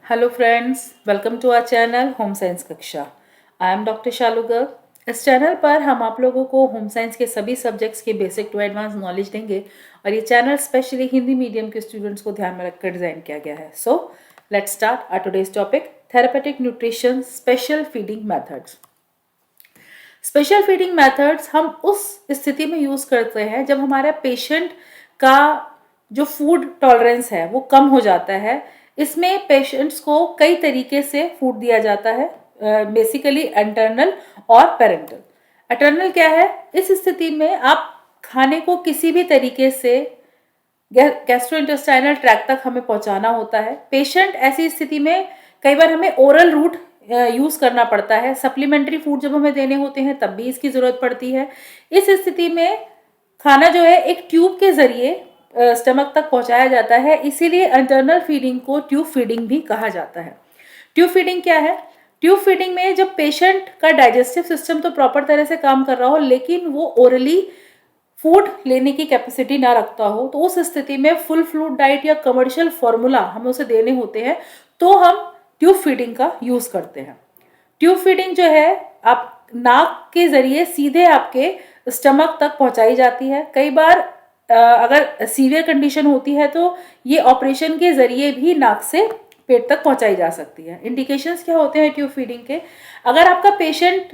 Hello friends, welcome to our channel home science कक्षा। I am doctor Shalu Garg. इस channel पर हम आप लोगों को होम साइंस के सभी सब्जेक्ट्स के बेसिक टू एडवांस नॉलेज देंगे और ये चैनल स्पेशली हिंदी मीडियम के स्टूडेंट्स को ध्यान में रखकर डिज़ाइन किया गया है। So let's start our today's topic, therapeutic nutrition special feeding methods. Special feeding methods हम उस स्थिति में यूज़ करते हैं जब हमारा पेशेंट का जो फूड टॉलरेंस है वो कम हो जाता है। इसमें पेशेंट्स को कई तरीके से फूड दिया जाता है, बेसिकली इंटरनल और पेरेंटल। इंटरनल क्या है? इस स्थिति में आप खाने को किसी भी तरीके से गैस्ट्रोइंटेस्टाइनल ट्रैक्ट तक हमें पहुंचाना होता है। पेशेंट ऐसी स्थिति में कई बार हमें ओरल रूट यूज करना पड़ता है। सप्लीमेंट्री फूड जब हमें देने होते हैं तब भी इसकी जरूरत पड़ती है। इस स्थिति में खाना जो है एक ट्यूब के जरिए स्टमक तक पहुंचाया जाता है, इसीलिए इंटरनल फीडिंग को ट्यूब फीडिंग भी कहा जाता है। ट्यूब फीडिंग क्या है? ट्यूब फीडिंग में जब पेशेंट का डाइजेस्टिव सिस्टम तो प्रॉपर तरह से काम कर रहा हो लेकिन वो ओरली फूड लेने की कैपेसिटी ना रखता हो, तो उस स्थिति में फुल फ्लूड डाइट या कमर्शियल फॉर्मूला हमें उसे देने होते हैं, तो हम ट्यूब फीडिंग का यूज करते हैं। ट्यूब फीडिंग जो है आप नाक के जरिए सीधे आपके स्टमक तक पहुंचाई जाती है। कई बार अगर सीवियर कंडीशन होती है तो ये ऑपरेशन के जरिए भी नाक से पेट तक पहुंचाई जा सकती है। इंडिकेशंस क्या होते हैं ट्यूब फीडिंग के? अगर आपका पेशेंट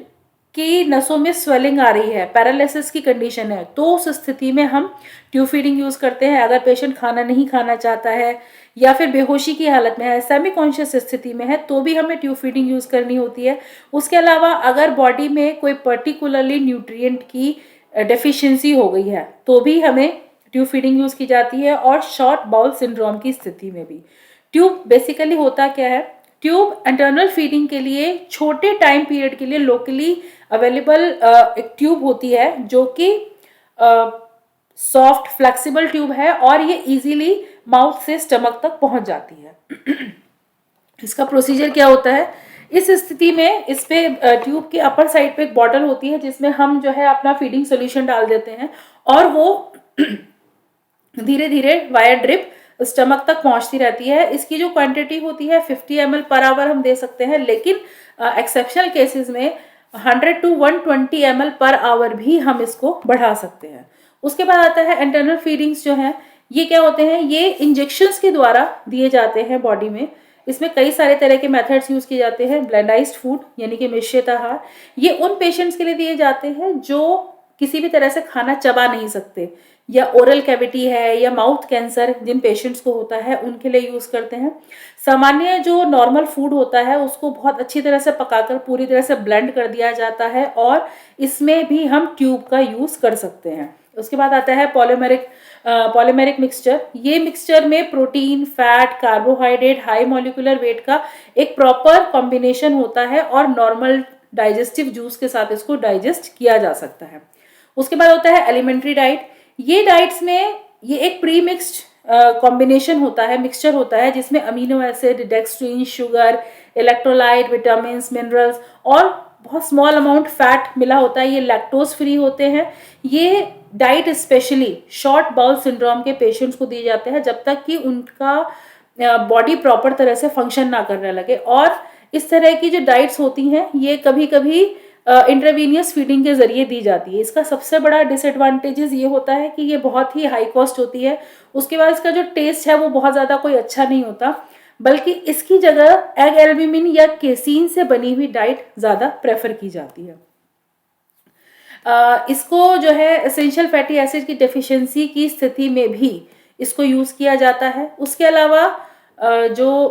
की नसों में स्वेलिंग आ रही है, पैरालिसिस की कंडीशन है, तो उस स्थिति में हम ट्यूब फीडिंग यूज करते हैं। अगर पेशेंट खाना नहीं खाना चाहता है या फिर बेहोशी की हालत में है, सेमी कॉन्शियस स्थिति में है, तो भी हमें ट्यूब फीडिंग यूज करनी होती है। उसके अलावा अगर बॉडी में कोई पर्टिकुलरली न्यूट्रिएंट की डेफिशिएंसी हो गई है तो भी हमें ट्यूब फीडिंग यूज की जाती है। और शॉर्ट बाउल सिंड्रोम की स्थिति में भी। ट्यूब बेसिकली होता क्या है? ट्यूब इंटरनल फीडिंग के लिए छोटे टाइम पीरियड के लिए लोकली अवेलेबल एक ट्यूब होती है जो कि सॉफ्ट फ्लेक्सिबल ट्यूब है और ये इजीली माउथ से स्टमक तक पहुंच जाती है। इसका प्रोसीजर क्या होता है? इस स्थिति में इस पे ट्यूब के अपर साइड पे एक बॉटल होती है जिसमें हम जो है अपना फीडिंग सॉल्यूशन डाल देते हैं और वो धीरे धीरे वायर ड्रिप स्टमक तक पहुंचती रहती है। इसकी जो क्वांटिटी होती है 50 ml पर आवर हम दे सकते हैं, लेकिन एक्सेप्शनल केसेस में 100 to 120 ml पर आवर भी हम इसको बढ़ा सकते हैं। उसके बाद आता है इंटरनल फीडिंग्स जो है, ये क्या होते हैं? ये इंजेक्शंस के द्वारा दिए जाते हैं बॉडी में। इसमें कई सारे तरह के मेथड्स यूज किए जाते हैं। ब्लेंडाइज्ड फूड यानी कि मिश्रित आहार, ये उन पेशेंट्स के लिए दिए जाते हैं जो किसी भी तरह से खाना चबा नहीं सकते, या ओरल कैविटी है या माउथ कैंसर जिन पेशेंट्स को होता है उनके लिए यूज करते हैं। सामान्य जो नॉर्मल फूड होता है उसको बहुत अच्छी तरह से पकाकर पूरी तरह से ब्लेंड कर दिया जाता है और इसमें भी हम ट्यूब का यूज कर सकते हैं। उसके बाद आता है पॉलीमेरिक मिक्सचर। ये मिक्सचर में protein, fat, carbohydrate, high molecular weight का एक प्रॉपर कॉम्बिनेशन होता है और नॉर्मल डाइजेस्टिव जूस के साथ इसको डाइजेस्ट किया जा सकता है। उसके बाद होता है एलिमेंट्री डाइट। ये डाइट्स में ये एक प्री मिक्स्ड कॉम्बिनेशन होता है, मिक्सचर होता है जिसमें amino acid, dextrin, sugar, electrolyte, vitamin, minerals और बहुत स्मॉल अमाउंट फैट मिला होता है। ये लैक्टोज फ्री होते हैं। ये diet specially short bowel syndrome के पेशेंट्स को दिए जाते हैं जब तक कि उनका बॉडी प्रॉपर तरह से फंक्शन ना करने लगे। और इस तरह की जो डाइट्स होती हैं ये कभी कभी इंट्रावीनियस फीडिंग के जरिए दी जाती है। इसका सबसे बड़ा डिसएडवांटेजेस ये होता है कि ये बहुत ही हाई कॉस्ट होती है। उसके बाद इसका जो टेस्ट है वो बहुत ज़्यादा कोई अच्छा नहीं होता, बल्कि इसकी जगह एग एल्ब्यूमिन या केसीन से बनी हुई डाइट ज़्यादा प्रेफर की जाती है। इसको जो है एसेंशियल फैटी एसिड की डेफिशिएंसी की स्थिति में भी इसको यूज़ किया जाता है। उसके अलावा जो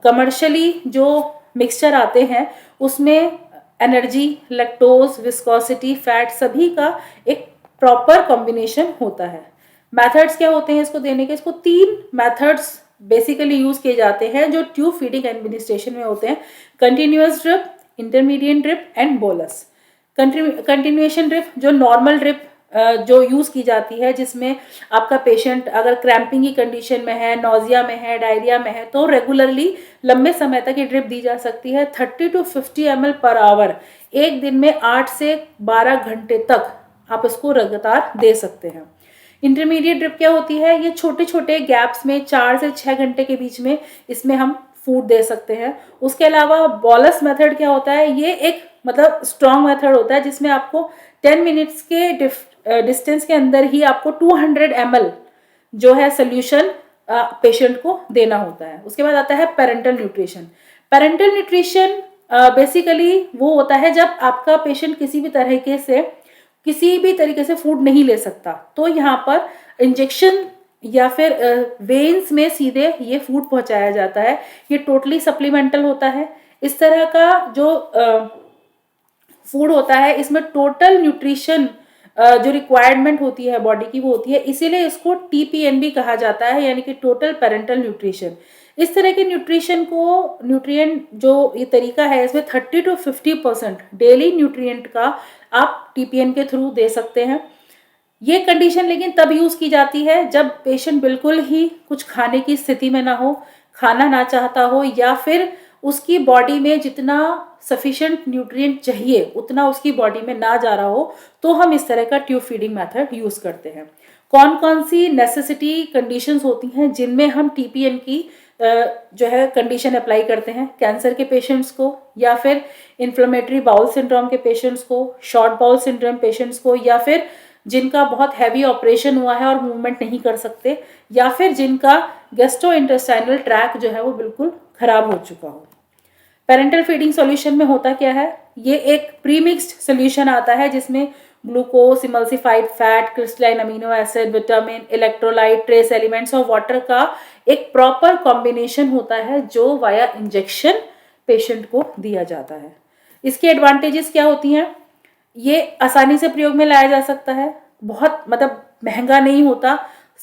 कमर्शियली जो मिक्सचर आते हैं उसमें एनर्जी, लैक्टोज, विस्कोसिटी, फैट सभी का एक प्रॉपर कॉम्बिनेशन होता है। मेथड्स क्या होते हैं इसको देने के? इसको 3 मेथड्स बेसिकली यूज किए जाते हैं जो ट्यूब फीडिंग एडमिनिस्ट्रेशन में होते हैं: continuous drip, intermediate drip and bolus. Continuation drip जो नॉर्मल ड्रिप जो यूज की जाती है, जिसमें आपका पेशेंट अगर क्रैम्पिंग की कंडीशन में है, नोजिया में है, डायरिया में है, तो रेगुलरली लंबे समय तक ये ड्रिप दी जा सकती है। 30 to 50 ml पर आवर एक दिन में 8 से 12 घंटे तक आप इसको लगातार दे सकते हैं। इंटरमीडिएट ड्रिप क्या होती है? ये छोटे छोटे गैप्स में 4 से 6 घंटे के बीच में इसमें हम फूड दे सकते हैं। उसके अलावा बॉलस मेथड क्या होता है, ये एक मतलब स्ट्रॉन्ग मेथड होता है जिसमें आपको 10 मिनट्स के डिस्टेंस के अंदर ही आपको 200 ml जो है सोल्यूशन पेशेंट को देना होता है। उसके बाद आता है parental nutrition. Parental nutrition basically वो होता है जब आपका पेशेंट किसी भी तरीके से फूड नहीं ले सकता, तो यहाँ पर इंजेक्शन या फिर वेन्स में सीधे ये फूड पहुंचाया जाता है। ये टोटली सप्लीमेंटल होता है। इस तरह का जो फूड होता है इसमें टोटल न्यूट्रिशन जो रिक्वायरमेंट होती है बॉडी की वो होती है, इसीलिए इसको TPN भी कहा जाता है, यानी कि टोटल पेरेंटल न्यूट्रिशन। इस तरह के न्यूट्रिशन को न्यूट्रिएंट जो ये तरीका है इसमें 30 to 50% डेली न्यूट्रिएंट का आप TPN के थ्रू दे सकते हैं। ये कंडीशन लेकिन तब यूज की जाती है जब पेशेंट बिल्कुल ही कुछ खाने की स्थिति में ना हो, खाना ना चाहता हो, या फिर उसकी बॉडी में जितना सफिशिएंट न्यूट्रिएंट चाहिए उतना उसकी बॉडी में ना जा रहा हो, तो हम इस तरह का ट्यूब फीडिंग मेथड यूज करते हैं। कौन कौन सी नेसेसिटी कंडीशंस होती हैं जिनमें हम TPN की जो है कंडीशन अप्लाई करते हैं? कैंसर के पेशेंट्स को, या फिर इन्फ्लेमेटरी बाउल सिंड्रोम के पेशेंट्स को, शॉर्ट बाउल सिंड्रोम पेशेंट्स को, या फिर जिनका बहुत हैवी ऑपरेशन हुआ है और मूवमेंट नहीं कर सकते, या फिर जिनका गैस्ट्रोइंटेस्टाइनल ट्रैक जो है वो बिल्कुल खराब हो चुका हो। पेरेंटल फीडिंग सॉल्यूशन में होता क्या है, ये एक प्रीमिक्स्ड सॉल्यूशन आता है जिसमें glucose, emulsified fat, crystalline amino acid, vitamin, electrolyte, trace elements और वाटर का एक प्रॉपर कॉम्बिनेशन होता है जो वाया इंजेक्शन पेशेंट को दिया जाता है। इसके एडवांटेजेस क्या होती हैं? ये आसानी से प्रयोग में लाया जा सकता है, बहुत मतलब महंगा नहीं होता।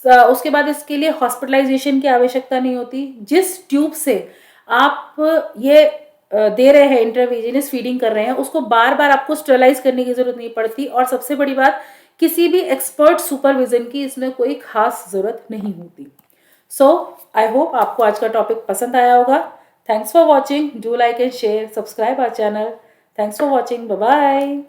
उसके बाद इसके लिए हॉस्पिटलाइजेशन की आवश्यकता नहीं होती। जिस ट्यूब से आप ये दे रहे हैं, इंट्रावेजिनस फीडिंग कर रहे हैं, उसको बार बार आपको स्टरलाइज करने की जरूरत नहीं पड़ती, और सबसे बड़ी बात, किसी भी एक्सपर्ट सुपरविजन की इसमें कोई खास जरूरत नहीं होती। सो आई होप आपको आज का टॉपिक पसंद आया होगा। Thanks for watching, do like and share, subscribe our channel. Thanks for watching, bye bye.